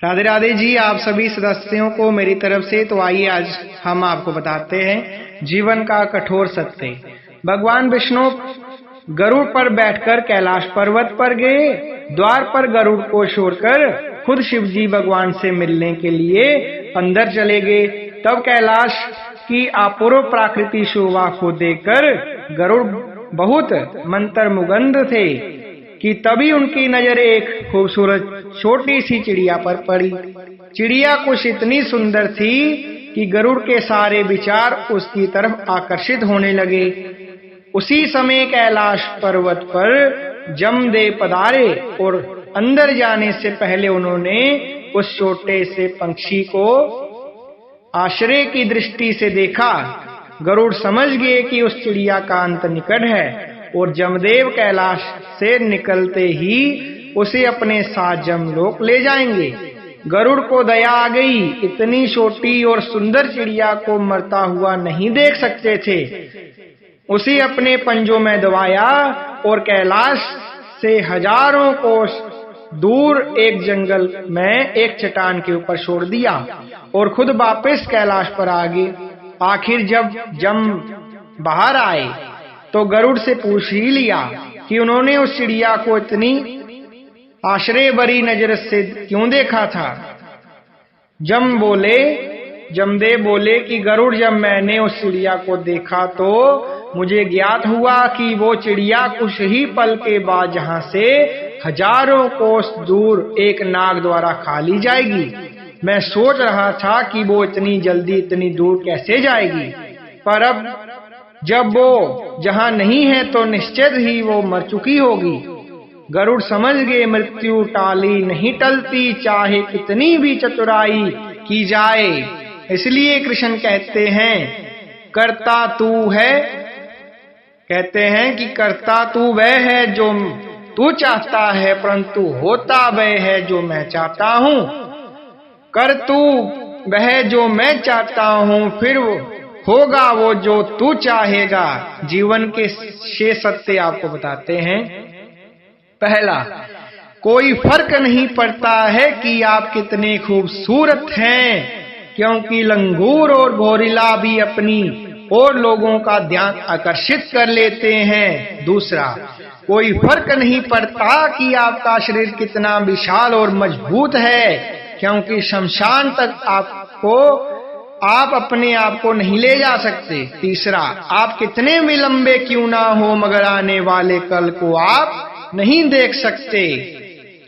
राधे राधे जी, आप सभी सदस्यों को मेरी तरफ से। तो आइए आज हम आपको बताते हैं जीवन का कठोर सत्य। भगवान विष्णु गरुड़ पर बैठकर कैलाश पर्वत पर गए। द्वार पर गरुड़ को छोड़कर खुद शिव जी भगवान से मिलने के लिए अंदर चले गए। तब कैलाश की अपूर्व प्राकृतिक शोभा को देखकर गरुड़ बहुत मंत्रमुग्ध थे कि तभी उनकी नजर एक खूबसूरत छोटी सी चिड़िया पर पड़ी। चिड़िया कुछ इतनी सुंदर थी कि गरुड़ के सारे विचार उसकी तरफ आकर्षित होने लगे। उसी समय कैलाश पर्वत पर जमदेव पधारे और अंदर जाने से पहले उन्होंने उस छोटे से पंछी को आश्चर्य की दृष्टि से देखा। गरुड़ समझ गए कि उस चिड़िया का अंत निकट है और जमदेव कैलाश से निकलते ही उसे अपने साथ जमलोक ले जाएंगे। गरुड़ को दया आ गई। इतनी छोटी और सुंदर चिड़िया को मरता हुआ नहीं देख सकते थे। उसे अपने पंजों में दबाया और कैलाश से हजारों कोस दूर एक जंगल में एक चट्टान के ऊपर छोड़ दिया और खुद वापस कैलाश पर आ गए। आखिर जब जम बाहर आए तो गरुड़ से पूछ ही लिया कि उन्होंने उस चिड़िया को इतनी आश्चर्य भरी नजर से क्यों देखा था। जमदेव बोले कि गरुड़, जब मैंने उस चिड़िया को देखा तो मुझे ज्ञात हुआ कि वो चिड़िया कुछ ही पल के बाद जहां से हजारों कोस दूर एक नाग द्वारा खा ली जाएगी। मैं सोच रहा था कि वो इतनी जल्दी इतनी दूर कैसे जाएगी, पर अब जब वो जहां नहीं है तो निश्चित ही वो मर चुकी होगी। गरुड़ समझ गए मृत्यु टाली नहीं टलती, चाहे कितनी भी चतुराई की जाए। इसलिए कृष्ण कहते हैं कर्ता तू है, कहते हैं कि कर्ता तू वह है जो तू चाहता है, परंतु होता वह है जो मैं चाहता हूँ। कर तू वह जो मैं चाहता हूँ, फिर होगा वो जो तू चाहेगा। जीवन के 6 सत्य आपको बताते हैं। पहला, कोई फर्क नहीं पड़ता है कि आप कितने खूबसूरत हैं, क्योंकि लंगूर और गोरिल्ला भी अपनी और लोगों का ध्यान आकर्षित कर लेते हैं। दूसरा, कोई फर्क नहीं पड़ता कि आपका शरीर कितना विशाल और मजबूत है, क्योंकि शमशान तक आप अपने आप को नहीं ले जा सकते। तीसरा, आप कितने भी लंबे क्यों ना हो, मगर आने वाले कल को आप नहीं देख सकते।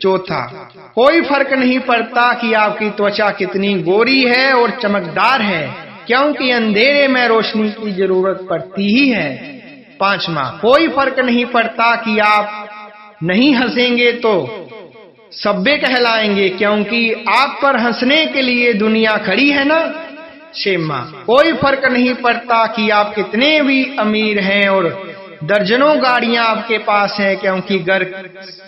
चौथा, कोई फर्क नहीं पड़ता कि आपकी त्वचा कितनी गोरी है और चमकदार है, क्योंकि अंधेरे में रोशनी की जरूरत पड़ती ही है। पांचवा, कोई फर्क नहीं पड़ता कि आप नहीं हंसेंगे तो सभ्य कहलाएंगे, क्योंकि आप पर हंसने के लिए दुनिया खड़ी है ना। छेमा, कोई फर्क नहीं पड़ता कि आप कितने भी अमीर हैं और दर्जनों गाड़ियां आपके पास हैं, क्योंकि घर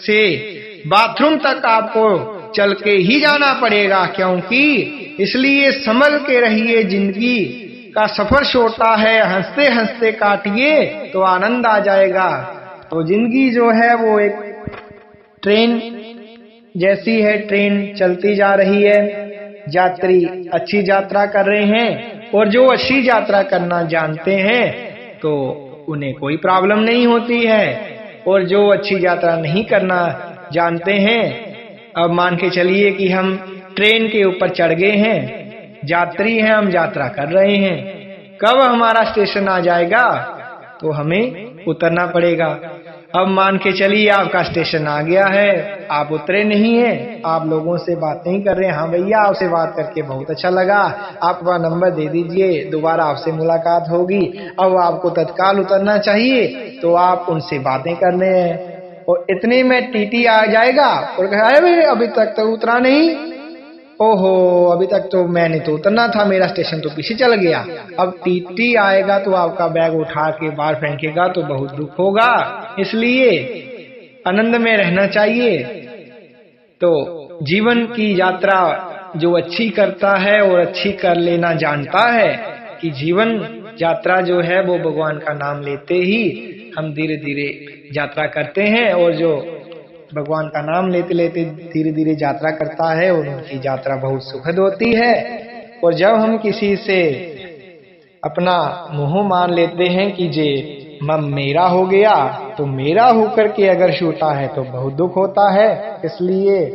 से बाथरूम तक आपको चल के ही जाना पड़ेगा। क्योंकि इसलिए संभल के रहिए, जिंदगी का सफर छोटा है, हंसते हंसते काटिए तो आनंद आ जाएगा। तो जिंदगी जो है वो एक ट्रेन जैसी है, ट्रेन चलती जा रही है, यात्री अच्छी यात्रा कर रहे हैं, और जो अच्छी यात्रा करना जानते हैं तो उन्हें कोई प्रॉब्लम नहीं होती है, और जो अच्छी यात्रा नहीं करना जानते हैं, अब मान के चलिए कि हम ट्रेन के ऊपर चढ़ गए हैं, यात्री हैं, हम यात्रा कर रहे हैं, कब हमारा स्टेशन आ जाएगा तो हमें उतरना पड़ेगा। अब मान के चलिए आपका स्टेशन आ गया है, आप उतरे नहीं हैं, आप लोगों से बात नहीं कर रहे हैं। हाँ भैया, आपसे बात करके बहुत अच्छा लगा, आप अपना नंबर दे दीजिए, दोबारा आपसे मुलाकात होगी। अब आपको तत्काल उतरना चाहिए तो आप उनसे बातें करने हैं, और इतने में टीटी आ जाएगा और कहेगा अभी तक तो उतरा नहीं, ओहो अभी तक तो मैंने तो उतरना था, मेरा स्टेशन तो पीछे चल गया। अब टीटी आएगा तो आपका बैग उठा के बाहर फेंकेगा तो बहुत दुख होगा। इसलिए आनंद में रहना चाहिए। तो जीवन की यात्रा जो अच्छी करता है और अच्छी कर लेना जानता है कि जीवन यात्रा जो है वो भगवान का नाम लेते ही हम धीरे धीरे यात्रा करते हैं, और जो भगवान का नाम लेते लेते धीरे धीरे यात्रा करता है और उनकी यात्रा बहुत सुखद होती है। और जब हम किसी से अपना मोह मान लेते हैं कि जे मम मेरा हो गया, तो मेरा होकर के अगर छूटा है तो बहुत दुख होता है। इसलिए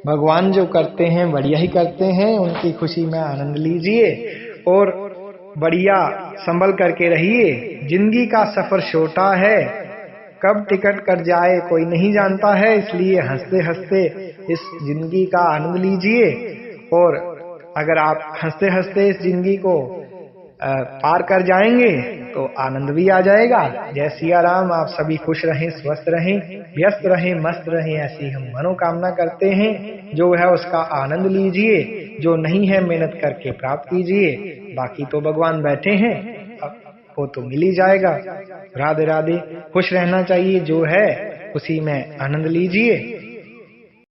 भगवान जो करते हैं बढ़िया ही करते हैं, उनकी खुशी में आनंद लीजिए और बढ़िया संभल करके रहिए। जिंदगी का सफर छोटा है, कब टिकट कट जाए कोई नहीं जानता है, इसलिए हंसते हंसते इस जिंदगी का आनंद लीजिए। और अगर आप हंसते हंसते इस जिंदगी को पार कर जाएंगे तो आनंद भी आ जाएगा। जय सिया राम। आप सभी खुश रहें, स्वस्थ रहें, व्यस्त रहें, मस्त रहें, ऐसी हम मनोकामना करते हैं। जो है उसका आनंद लीजिए, जो नहीं है मेहनत करके प्राप्त कीजिए। बाकी तो भगवान बैठे हैं, वो तो मिल ही जाएगा। राधे राधे। खुश रहना चाहिए, जो है उसी में आनंद लीजिए।